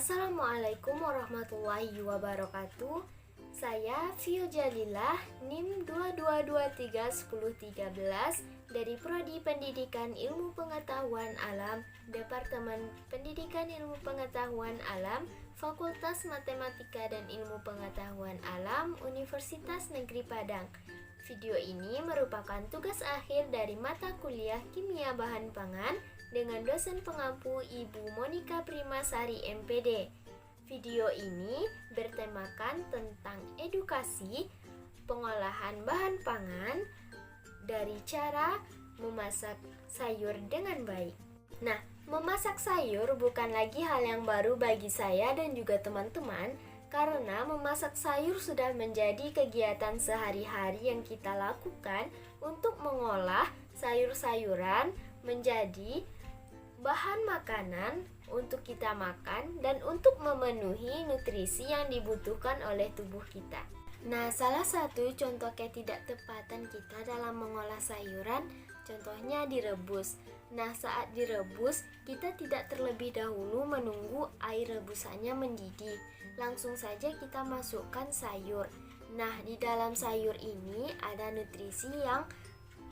Assalamualaikum warahmatullahi wabarakatuh. Saya Fio Jalilah, NIM 22231013 dari Prodi Pendidikan Ilmu Pengetahuan Alam, Departemen Pendidikan Ilmu Pengetahuan Alam, Fakultas Matematika dan Ilmu Pengetahuan Alam, Universitas Negeri Padang. Video ini merupakan tugas akhir dari mata kuliah Kimia Bahan Pangan dengan dosen pengampu Ibu Monika Primasari MPD. Video ini bertemakan tentang edukasi pengolahan bahan pangan dari cara memasak sayur dengan baik. Nah, memasak sayur bukan lagi hal yang baru bagi saya dan juga teman-teman, karena memasak sayur sudah menjadi kegiatan sehari-hari yang kita lakukan untuk mengolah sayur-sayuran menjadi bahan makanan untuk kita makan dan untuk memenuhi nutrisi yang dibutuhkan oleh tubuh kita. Nah, salah satu contoh ketidaktepatan kita dalam mengolah sayuran, contohnya direbus. Nah, saat direbus, kita tidak terlebih dahulu menunggu air rebusannya mendidih. Langsung saja kita masukkan sayur. Nah, di dalam sayur ini ada nutrisi yang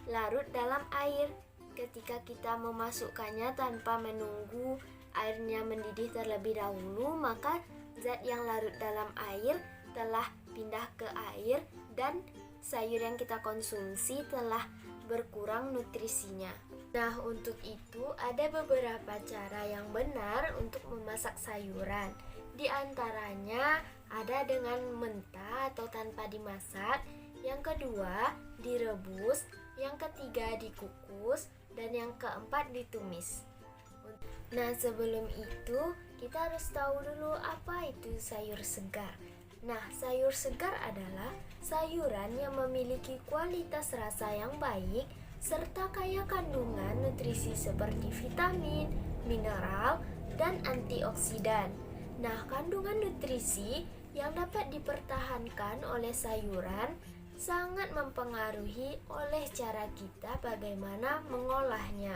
larut dalam air. Ketika kita memasukkannya tanpa menunggu airnya mendidih terlebih dahulu, maka zat yang larut dalam air telah pindah ke air dan sayur yang kita konsumsi telah berkurang nutrisinya. Nah, untuk itu ada beberapa cara yang benar untuk memasak sayuran. Di antaranya ada dengan mentah atau tanpa dimasak, yang kedua direbus, yang ketiga dikukus, dan yang keempat ditumis. Nah, sebelum itu kita harus tahu dulu apa itu sayur segar. Nah, sayur segar adalah sayuran yang memiliki kualitas rasa yang baik serta kaya kandungan nutrisi seperti vitamin, mineral, dan antioksidan. Nah, kandungan nutrisi yang dapat dipertahankan oleh sayuran sangat mempengaruhi oleh cara kita bagaimana mengolahnya.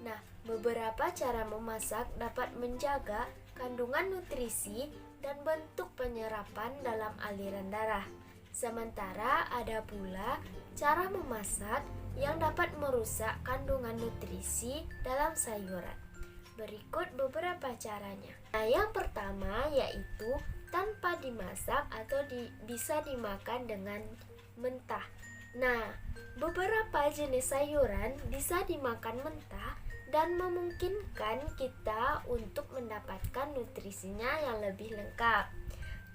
Nah, beberapa cara memasak dapat menjaga kandungan nutrisi dan bentuk penyerapan dalam aliran darah. Sementara ada pula cara memasak yang dapat merusak kandungan nutrisi dalam sayuran. Berikut beberapa caranya. Nah, yang pertama yaitu tanpa dimasak atau bisa dimakan dengan mentah. Nah, beberapa jenis sayuran bisa dimakan mentah dan memungkinkan kita untuk mendapatkan nutrisinya yang lebih lengkap.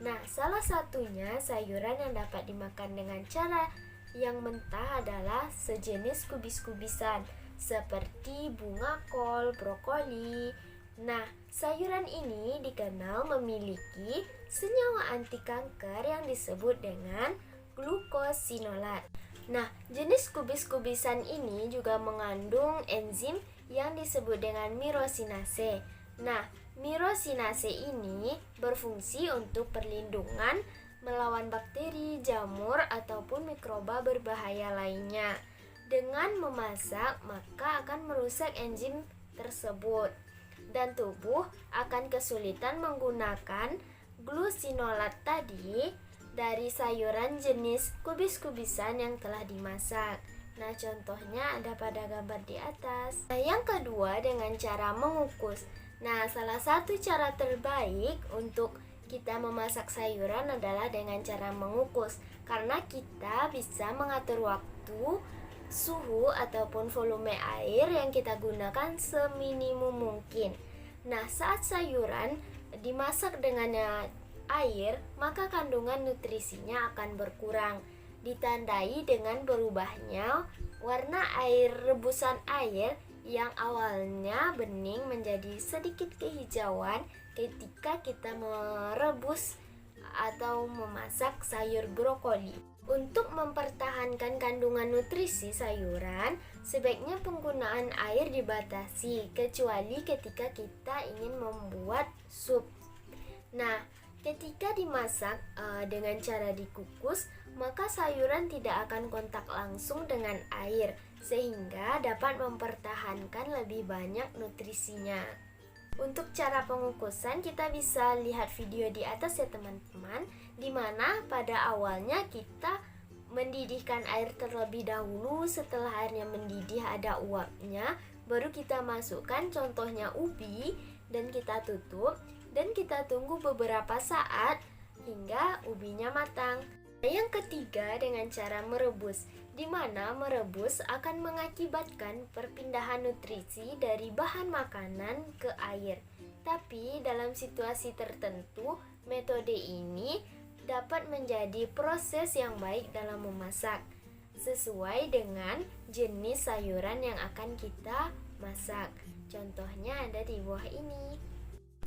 Nah, salah satunya sayuran yang dapat dimakan dengan cara yang mentah adalah sejenis kubis-kubisan seperti bunga kol, brokoli. Nah, sayuran ini dikenal memiliki senyawa anti kanker yang disebut dengan glukosinolat. Nah, jenis kubis-kubisan ini juga mengandung enzim yang disebut dengan myrosinase. Nah, myrosinase ini berfungsi untuk perlindungan melawan bakteri, jamur, ataupun mikroba berbahaya lainnya. Dengan memasak, maka akan merusak enzim tersebut dan tubuh akan kesulitan menggunakan glusinolat tadi dari sayuran jenis kubis-kubisan yang telah dimasak. Nah, contohnya ada pada gambar di atas. Nah, yang kedua dengan cara mengukus. Nah, salah satu cara terbaik untuk kita memasak sayuran adalah dengan cara mengukus, karena kita bisa mengatur waktu, suhu ataupun volume air yang kita gunakan seminimum mungkin. Nah, saat sayuran dimasak dengan air, maka kandungan nutrisinya akan berkurang, ditandai dengan berubahnya warna air rebusan air yang awalnya bening menjadi sedikit kehijauan ketika kita merebus atau memasak sayur brokoli. Untuk mempertahankan kandungan nutrisi sayuran, sebaiknya penggunaan air dibatasi, kecuali ketika kita ingin membuat sup. Nah, ketika dimasak dengan cara dikukus, maka sayuran tidak akan kontak langsung dengan air, sehingga dapat mempertahankan lebih banyak nutrisinya. Untuk cara pengukusan kita bisa lihat video di atas ya teman-teman, dimana pada awalnya kita mendidihkan air terlebih dahulu. Setelah airnya mendidih ada uapnya, baru kita masukkan contohnya ubi dan kita tutup dan kita tunggu beberapa saat hingga ubinya matang. Yang ketiga dengan cara merebus, di mana merebus akan mengakibatkan perpindahan nutrisi dari bahan makanan ke air. Tapi dalam situasi tertentu, metode ini dapat menjadi proses yang baik dalam memasak, sesuai dengan jenis sayuran yang akan kita masak. Contohnya ada di bawah ini.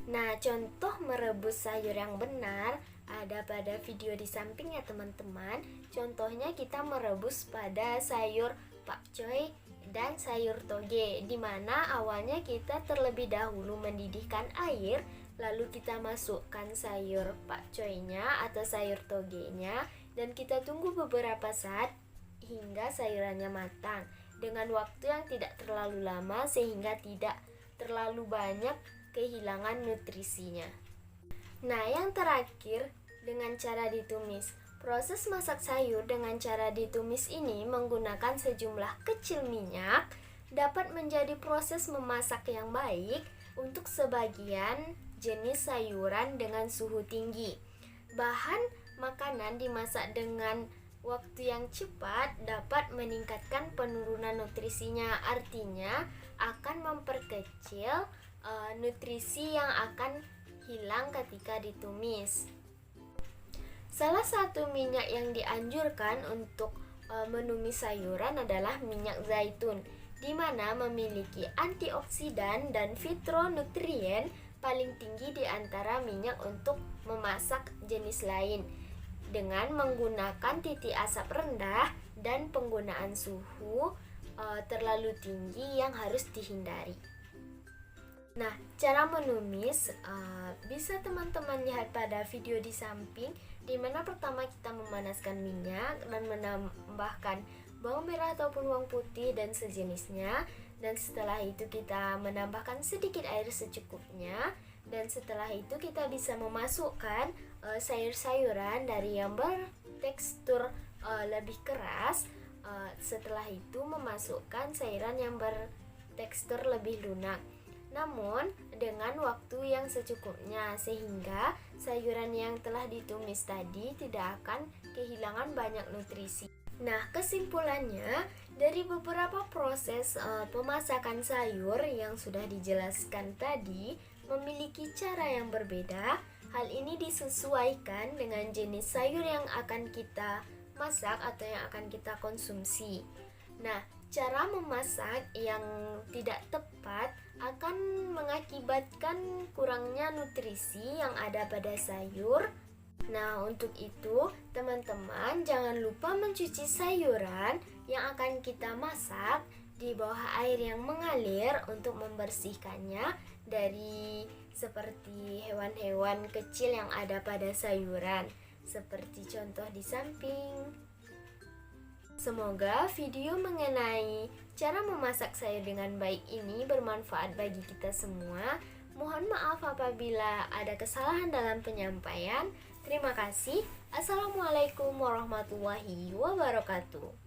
Nah, contoh merebus sayur yang benar ada pada video di samping ya teman-teman. Contohnya kita merebus pada sayur pakcoy dan sayur toge, di mana awalnya kita terlebih dahulu mendidihkan air, lalu kita masukkan sayur pakcoynya atau sayur togenya dan kita tunggu beberapa saat hingga sayurannya matang dengan waktu yang tidak terlalu lama sehingga tidak terlalu banyak kehilangan nutrisinya. Nah, yang terakhir dengan cara ditumis. Proses masak sayur dengan cara ditumis ini menggunakan sejumlah kecil minyak dapat menjadi proses memasak yang baik untuk sebagian jenis sayuran dengan suhu tinggi. Bahan makanan dimasak dengan waktu yang cepat dapat meningkatkan penurunan nutrisinya, artinya akan memperkecil nutrisi yang akan hilang ketika ditumis. Salah satu minyak yang dianjurkan untuk menumis sayuran adalah minyak zaitun, di mana memiliki antioksidan dan fitonutrien paling tinggi di antara minyak untuk memasak jenis lain, dengan menggunakan titik asap rendah dan penggunaan suhu terlalu tinggi yang harus dihindari. Nah, cara menumis bisa teman-teman lihat pada video di samping, di mana pertama kita memanaskan minyak dan menambahkan bawang merah ataupun bawang putih dan sejenisnya, dan setelah itu kita menambahkan sedikit air secukupnya, dan setelah itu kita bisa memasukkan sayur-sayuran dari yang bertekstur lebih keras. Setelah itu memasukkan sayuran yang bertekstur lebih lunak, namun dengan waktu yang secukupnya, sehingga sayuran yang telah ditumis tadi tidak akan kehilangan banyak nutrisi. Nah, kesimpulannya dari beberapa proses pemasakan sayur yang sudah dijelaskan tadi memiliki cara yang berbeda. Hal ini disesuaikan dengan jenis sayur yang akan kita masak atau yang akan kita konsumsi. Nah, cara memasak yang tidak tepat akan mengakibatkan kurangnya nutrisi yang ada pada sayur. Nah, untuk itu teman-teman jangan lupa mencuci sayuran yang akan kita masak di bawah air yang mengalir untuk membersihkannya dari seperti hewan-hewan kecil yang ada pada sayuran, seperti contoh di samping. Semoga video mengenai cara memasak sayur dengan baik ini bermanfaat bagi kita semua. Mohon maaf apabila ada kesalahan dalam penyampaian. Terima kasih. Assalamualaikum warahmatullahi wabarakatuh.